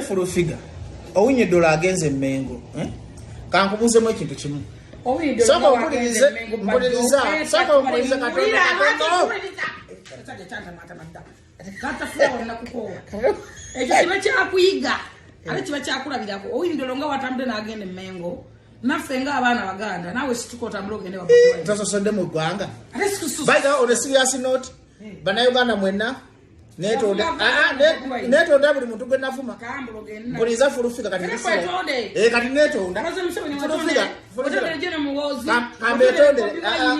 Full figure. Owinye dola agenze Mengo. Kankubuze mu ekintu kimu. Saka okuliriza saka okuliriza Katonda. Kata flower na kukowa. Ekyo kiba kyakuyiga. Ale kiba kyakulabirako. Owindolo nga watambule n'agende Mengo. Naffe nga abaana baganda nawe situkotambula ogende wabakwaye. Tasosonde mu gwanga. By the way, on a serious note, Bannayuganda mwenna netonda netonda buli muntu gwe nafuma. Buliza Full Figure kati neso. Kati netonda. Full Figure muhozi. Kambe tonde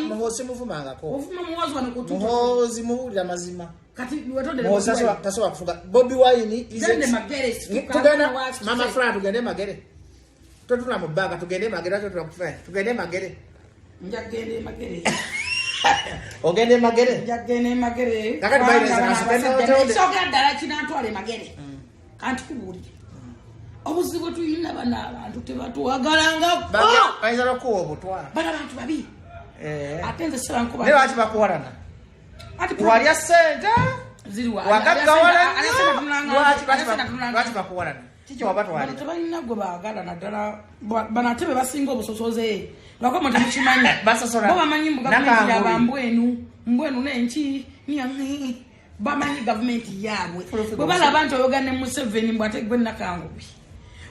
muhozi muvumangako. Muvuma muhozi wano kututu. Muhozi muhulira mazima. Kati watonde muhozi tasoba kufuga. Bobby Wine is tugenda mama Fra tugende Magere. Totuna mubaga tugende Magere tugende tugende Magere. Njagende Magere. Ogende Magere. Njagende Magere. Kakati bayireza kasipenda sogenda kina ntwale Magere. Kanti kubuli. Obuzibu tuyina bana abantu tebatuwagalanga. Bayizala ko obutwa. Bana abantu babi. Atenze sira nkuba. Ne wachi bakuwalana. Ati wali asenta. Ziriwa. Wakagawala. Wachi bakuwalana. Chicho wabatu wali. Tabalina gwe baagala naddala banatebe basinga obusosoze. Lwako mata mukimanyi. Basasora. Bo bamanyi mbuga gavumenti ya mbwenu n'enki nyangi. Bamanyi gavumenti yaabwe. Bwe balaba nti oyogane mu Museveni mbwate gwe nakangubi.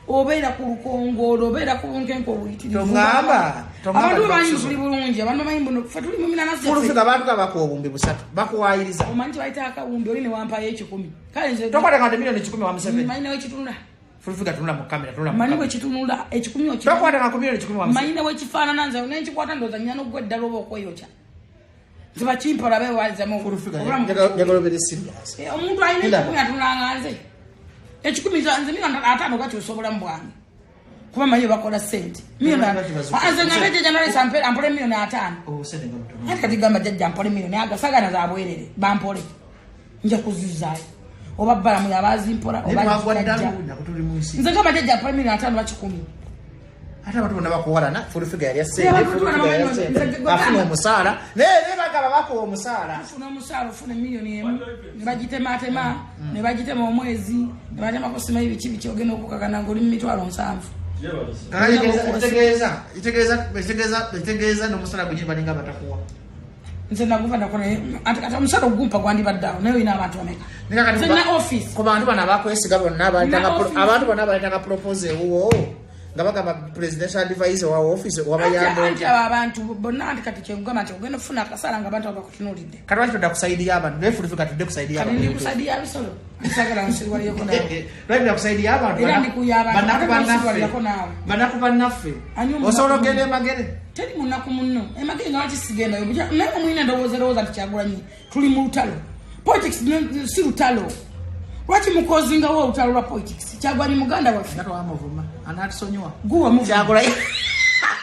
Obeera ku Lukongo, obeera ku Bunkenko buyitirivu. Tongamba. Abantu bamanyi buli bulungi, abantu bamanyi buno fe tuli mu 18. Full Figure abantu kabako obumbi busatu. Bakuwayiriza. Omanyi bayita akawumbi oli ne wampa ye10. Kale nze tokwata kande milioni 10 wa Museveni. Manyi we kitunula. Full Figure tunula mu kamera tunula mu. Manyi we kitunula 10 okyo. Tokwata ka milioni 10 wa Museveni. Manyi we kifaanana nze n'enkikwata ndoza nyano gweddala oba okweyocha. Ziba kimpola be waza mu Full Figure. Njagala obere serious. Omuntu ayina 10 atunanga nze. 10 nze milioni 5 kati osobola mu bwange. Kuba mayo bakola sente. Milioni anze ngaje January sampere ampole milioni 5. Oh sente ngamutono. Hata digamba jajja ampole milioni agasagana za bwerere bampole. Nja kuzizayo. Oba bala mu yabazi mpola oba nze kama jajja ampole milioni 5 bakikumi. Hata watu wanabakuwalana Full Figure yali asente. Afuna omusala. Ne bagaba bako omusala. Afuna omusala ofuna milioni 1. Ne bagitema ne bagitema omwezi. Ne bagitema kosima ibikibi kyogena okukakana ngoli mu mitwalo 7. Itegeza n'omusala gwe balinga batakuwa. Nze naguva nakona ata omusala ogumpa gwandi baddawo nayo ina abantu bameka. Nze na office. Ku bantu bana bakwesiga bonna abantu bana baleta propose wo. Ngabagamba presidential advisor wa office wabayambo. Abantu bonna kati kyengama kyogenda kufuna akasala nga abantu abakutunulidde. Kati wali tudda kusaidia abantu ne Full Figure tudde kusaidia abantu. Kandi kusaidia bisolo. Nsagala nsirwa yoko nawe. Lwaki kusaidia abantu. Era ndikuyaba abantu banakuba naffe. Osobola gende Magere. Teri munaku munno. Emagere nga wakisigenda yobuja. Naye mwina ndowooza tukyagulanyi. Tuli mu lutalo. Politics si lutalo. Lwaki mukozinga wo lutalo lwa politics? Kyagwanyi muganda waffe. Ngato amavuma. Anatusonyiwa. Guwa mu Kyagulanyi.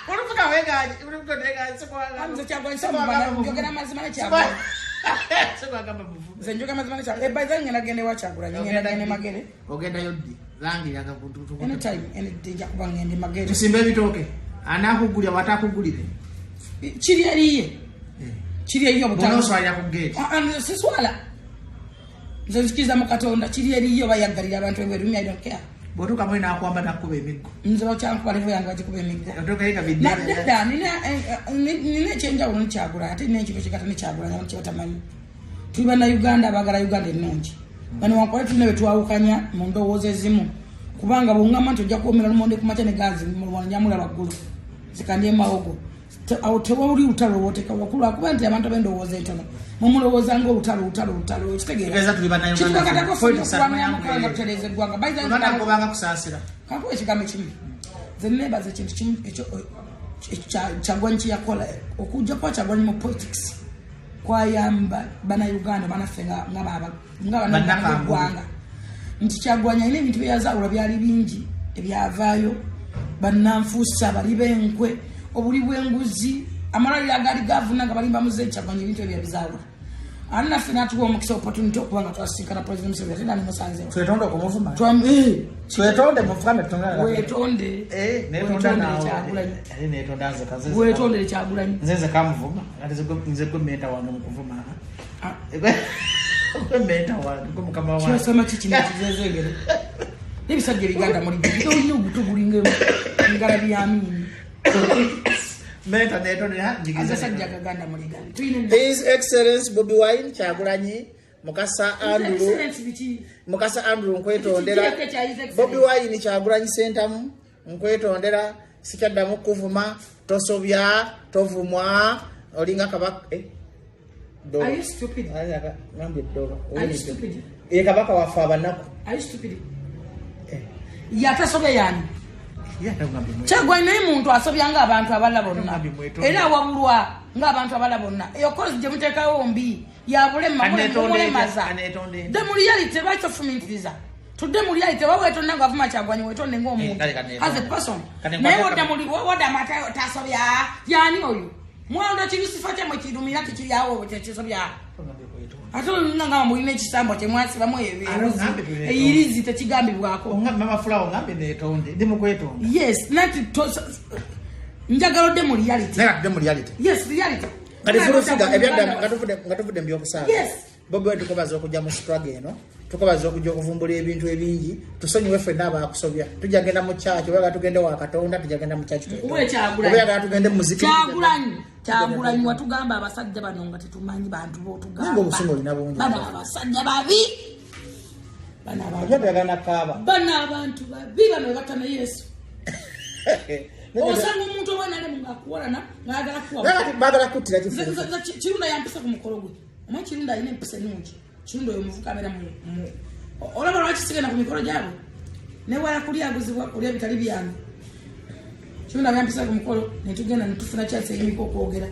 Olufuka wegaji, olufuka wegaji sekwanga. Amze Kyagwanyi samubana njogera mazima ne Kyagwanyi. Sekwanga mabuvu. Nze njogera mazima ne Kyagwanyi. Ebaiza ngena gende wa Kyagulanyi, ngena gende Magere. Ogenda yoddi. Langi yaga kuntutu. Anytime, any day jakuba ngende Magere. Tusimbe bitoke. Anakugulya watakugulire. Kiri eriye. Kiri eriye obutano. Bono swali yakugeti. Siswala. Nze nzikiza mu Katonda kiri eriye bayagalira abantu ebwerumya I don't care. Botuka mwina akwamba nakuba emiggo. Nze bakyankuba levo yange bagikuba emiggo. Otoka yika bidya. Dada nina chenja uno Kyagula ate n'ekintu kikata ne Kyagula nga kyatamanyi. Tuli bana Uganda abagala Uganda ennungi. Bano wankole tulina betwawukanya mu ndowooza ezimu. Kubanga bungama nti ojja kuwomera lumonde ku makya ne gazi mu Lwanyamula waggulu. Zikandye mawogo. Awo tewali lutalo woteka wakulu akuba nti abantu ab'endowooza entono. Mumulowooza ng'olutalo kitegeera. Tuli bana Uganda. Kitwakatako funa kutereza eggwanga. Uganda nkobanga kusaasira. Kakuba ekigambo kimu. Nze neebaza ekintu kimu ekyo Kyagwanyi kyeyakola okujja kwa Kyagwanyi mu politics kwayamba bana Uganda banaffe nga bannagwanga nti Kyagwanyi alina ebintu byeyazaawula byali bingi ebyavaayo bannanfuusa bali b'enkwe obuli bw'enguzi amalwaliro agaali gavuna nga balimba muze Kyagwanyi ebintu ebyo bizaawula ani naffe n'atuwa omukisa opportunity okuba nga twasinkana President Museveni ate nani musanzeewo twetonde okumuvuma twetonde mufukame tutonda wetonde wetonde Kyagulanyi nze kamuvuma ate nze gwe menta wange mu kuvuma gwe menta wange gwe mukama wange kyosoma kiki nekizezengere Nebisajja Uganda muri ino gutugulinge ngala byamini. Meta neto ne njigiza sajja Uganda muri Uganda. His Excellency Bobi Wine Kyagulanyi Mukasa Andrew nkwetondera Bobi Wine Kyagulanyi Sentamu nkwetondera sikyaddamu kuvuma tosobya tovumwa olinga kabaka Are you stupid? Are you stupid? Kabaka wafe abanaku. Are you stupid? Yatasobya yani. Kyagulanyi naye muntu asobya nga abantu abala bonna. Era wabulwa nga abantu abala bonna. Eyo kozi gye muteekawo mbi. Yabulema mulemaza. The reality right of mintiza. Today mu reality wawe tonda ngavuma Kyagulanyi wetonde ng'omuntu. As a person. Naye wada mata tasobya yani oyo. Mwana kibisifate mu kidumira kiyawo kyekisobya. Ato nga mulina ekisambo kye mwasi bamwe eyirizi tekigambibwako. Mama Flower ngambe netonde ndi mukwetonda. Yes, nati njagalo de mu reality. Nega mu reality. Yes, reality. Kali furufiga ebyadda ngatuvude mbyo kusanga. Yes. Bobi Wine tukobaza okujja mu struggle eno. Tukobaza okujja okuvumbula ebintu ebingi. Tusonyiwe ffe n'aba akusobya. Tujja genda mu church oba tugende wa Katonda tujja genda mu church. Uwe Kyagulanyi. Oba tugende mu muziki. Kyagulanyi watugamba abasajja bano nga tetumanyi bantu b'otugamba. Ngo busumo lina bungi. Bana abasajja babi. Bana abantu babi bano batana Yesu. Osanga omuntu obana ne ngakuwalana ngagala kuwa. Bagala kutira kifu. Kirunda yampisa ku mukolo gwe. Omwe Kirunda ayina empisa nungi. Kirunda oyo muvuka abera mu olaba lwaki sigenda ku mikolo gyabo. Ne wala kulyaguzibwa kulya bitali byange. Kirunda yampisa ku mukolo ne tugenda ne tufuna chance y'emiko kwogera.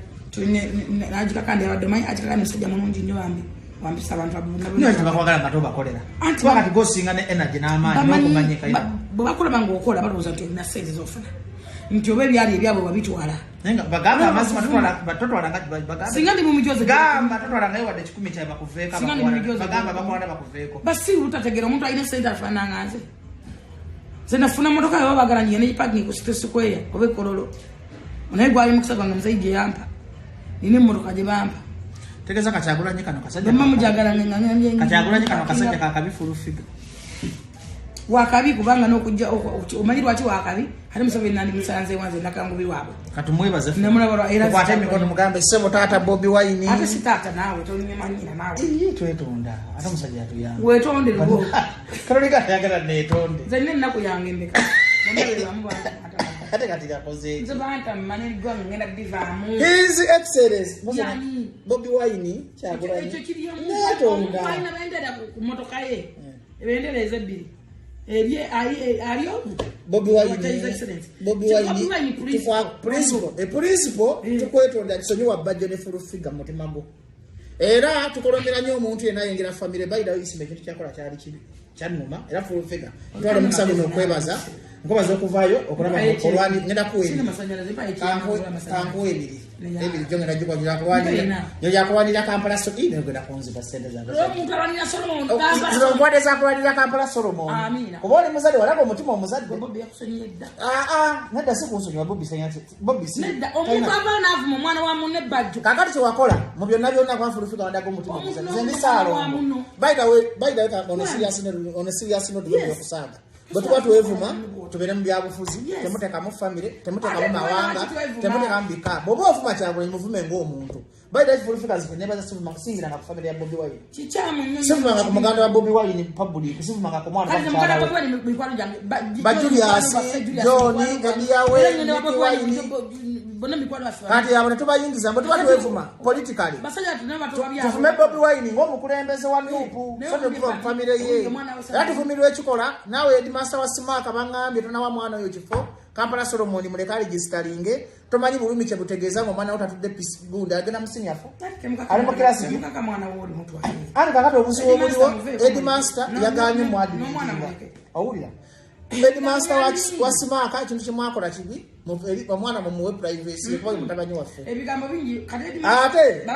Najika kandi abadde manyi ajika musajja mulungi nnyo bambi. Wampisa abantu abuna. Niyo tubakwagala nga tobakolera. Wakati gosinga ne energy n'amaanyi n'okumanyika ino. Bwe bakola bango okola balowooza nti olina sente z'ofuna. Nti oba ebyali ebyabwe babitwala. Nenga bagamba amazima batotwala nga bagamba. Singa ndi mu mijozi gamba totwala nga wadde 10 kya bakuveeka bagamba bakwala bakuveeko. Basi utategera omuntu alina sente afana nganze. Zena funa motoka yo bagala nyene iparking ku City Square obe kololo. Onaigwa ali mukusaba nga mzaidi yampa. Nine motoka je bampa. Tegeza Kyagulanyi kano kasajja. Mama mujagala nganganye. Kyagulanyi kano kasajja kakabifu figa. Wakabi kubanga n'okujja omanyi lwaki wakabi ate Museveni nandi musanze wanze nakangubi wabo katumwebaze namulaba era kwate mikono mugambe sebo taata Bobi Wine ate sitata nawe tonyemanyira nawe twetonda ate musajja atuyanga wetonde lwo kalolika yagala netonde zenne naku yange mbeka namwe bamubanga ate kati yakoze nze banta mmanyi gwa ngenda divaamu His Excellency Bobi Wine Kyagulanyi ekyo kiriyo netonda ayina bendera ku motoka ye ebendera ez'ebbiri Bobi Wine principle tukwetonda kisonyiwa bajjo ne full figure mutima gwo era tukolomera nnyo omuntu yenna yengera family baida isime kintu kyakola kyali kibi kyanuma era full figure twala musago n'okwebaza nkobaza okuvaayo okulaba olwani ngenda kuwebi kangu ebiri jongera jiko njira kulwanira yoja kulwanira Kampala Solomon ngenda kunziba sente zange omuntu alwanira Solomon ngwade za kulwanira Kampala Solomon kubone muzali walako omutima omuzadde Bobi yakusonyedda nedda sikunsonya Bobi sanyati Bobi si nedda omuntu abaana avuma omwana wa munne bajjo kakati kyewakola mu byonna byonna kwafulufika wandako omutima omuzadde nze ndi Saalongo baida ka ono serious no tuyo kusanga Batuwa tuwevuma tubere mu byabufuzi temuteka mu family temuteka mu mawanga temuteka mu bika bobo ofuma Kyagulanyi muvume ng'omuntu baida kifulufika zinebaza sivuma kusingira na family ya Bobi Wine kichamu nnyo sivuma nga kumuganda wa Bobi Wine public sivuma nga kumwana wa Kyagulanyi Julius John Ediawe bona mikwano bafwa kati yabone tubayingiza mbo tuwevuma politically basajja tunaba tubabya tufume Bobi Wine ng'omukulembeze wa Nuupu sote kuva mu family ye era tufumirwe ekikola nawe Edmaster wa Simaka bangambye tunawa mwana oyo kifo Kampala Solomon muleka registaringe tomanyi bulumi kye butegeeza ngo mwana otatudde pisibunda agenda musinyafu ali mu class kaka mwana woli mtu wa ali kakati obuzibu obuliwo Edmaster yaganye mwadi awulira Edmaster wa Simaka ekintu kimwakola kibi omwana mumuwe privacy kuba mutabanyi waffe ebigambo bingi kati ate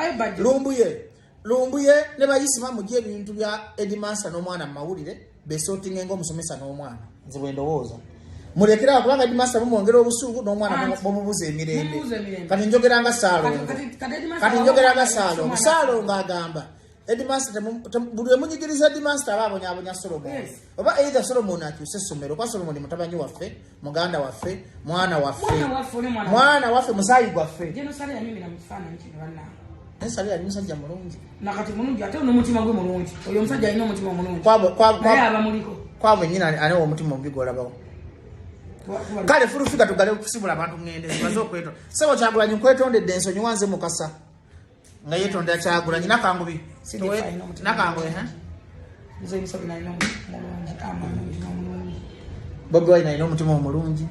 lumbuye ne bayisima mujje ebintu bya Edmaster n'omwana mawulire besorting ng'omusomesa n'omwana nze bwe ndowooza mulekera kubanga Edmaster mumwongera obusuugu n'omwana mumubuza emirembe kati njogeranga Saalongo Saalongo agamba Headmaster buli munyigiriza headmaster abonya Solomon. Oba either Solomon akyuse somero kwa Solomon mutabanyi waffe, muganda waffe, mwana waffe musayi gwaffe. Jeno sale ya mimi na mfano nchi bana. Ensali ali musajja mulungi. Nakati mulungi ate n'omutima gwe mulungi. Oyo musajja alina omutima mulungi. Kwa abamuliko. Kwabwe nyina ane omutima omubigo olabawo. Kale fulufika tugale okusibula abantu ngende zibazo okweto. Sebo Kyagulanyi nkwetondedde ensonyi wanze mukasa. Nga yetonda Kyagulanyi nakangubi. Nakangwe Nze bisabi na ino mulungi mulungi. Bobi Wine ino omutima omulungi.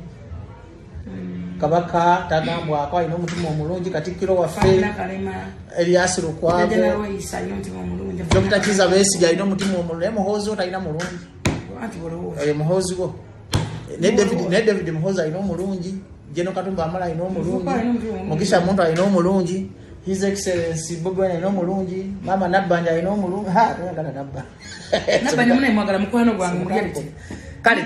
Kabaka tagambwa kwa ino omutima omulungi Katikkiro waffe. Elias Lukwago. Dr. Kiza Besigye ino omutima omulungi. Muhoozi otalina mulungi. Muhoozi wo. Ne David Muhoozi ino omulungi. Jeno Katumba Amala ino omulungi. Mugisha Muntu ino omulungi. His Excellency Bobi Wine ino omulungi. Mama Nabbanja ino omulungi. Tayagala Nabba. Nabbanja mune mwagala mukwano gwange reality. Kale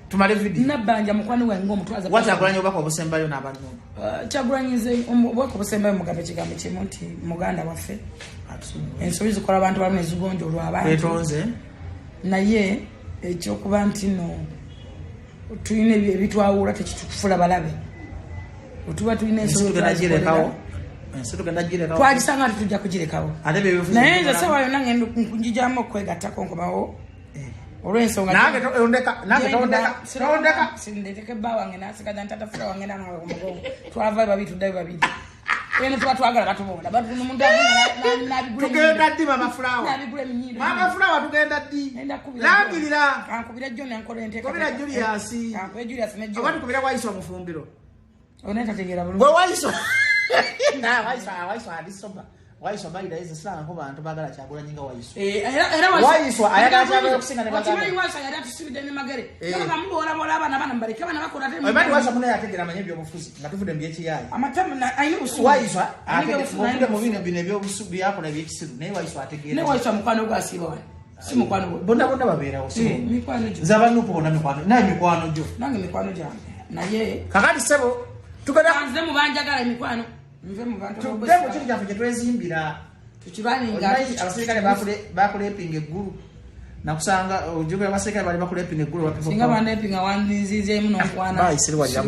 tumale video. Nabbanja mukwano gwange ng'omutwaza. Kyagulanyi obako obusembayo n'abantu. Kyagulanyi nze obako obusembayo mugambe kigambo kimu nti muganda waffe. Ensobi zikola abantu balina ezigonjolwa abantu. Twetonze. Naye ekyokuba nti no tulina ebitwawula tekitufula balabe. Otuba tulina ensobi twagirekawo. Twagisanga tujja kugirekawo. Naye nze sewa yonna ngenda nkunjijamu okwegattako nkomawo. Olw'ensonga nange tondeka sindeteke bba wange nasigaza ntatafula wange nanga omugongo twava babiri tuddayo babiri eno tuba twagala batubona tugenda ddi mama fulawa tugenda ddi langirira kankubira John enkola enteeka kubira Julius ne oba tukubira Waiswa mufumbiro onetategeera bulungi gwe Waiswa Waiswa adisoba Waiswa baida hizo sana ko bantu bagala Kyagulanyi nga Waiswa. Era Waiswa ayagala Kyagulanyi okusinga ne bagala. Okimanyi Waiswa yali atusibidde ne magere. Kama mubola bola abana mbalike abana bakola te. Omanyi Waiswa muno yategera amanye byobufuzi nga tuvude mu byekiyayi. Amatamu ayina usubu. Waiswa ategera mu bino ebyobusubi yakona ebyekisiru naye Waiswa ategera. Ne Waiswa mukwano gwa asiba wali. Si mukwano gwo. Bonna babeera osibo. Mikwano gyo. Zaba nuko bona mikwano. Naye mikwano gyo. Nange mikwano gyange. Naye kakati sebo tukada nze mubanjagala mikwano. Nze mu bantu obosebo kiri kyaffe kye twezimbira. Tukibaninga abasirikale bakulepinga eggulu nakusanga ojjukira abasirikale bali bakulepinga eggulu singa banepinga wandizizeemu n'okwana siriwalira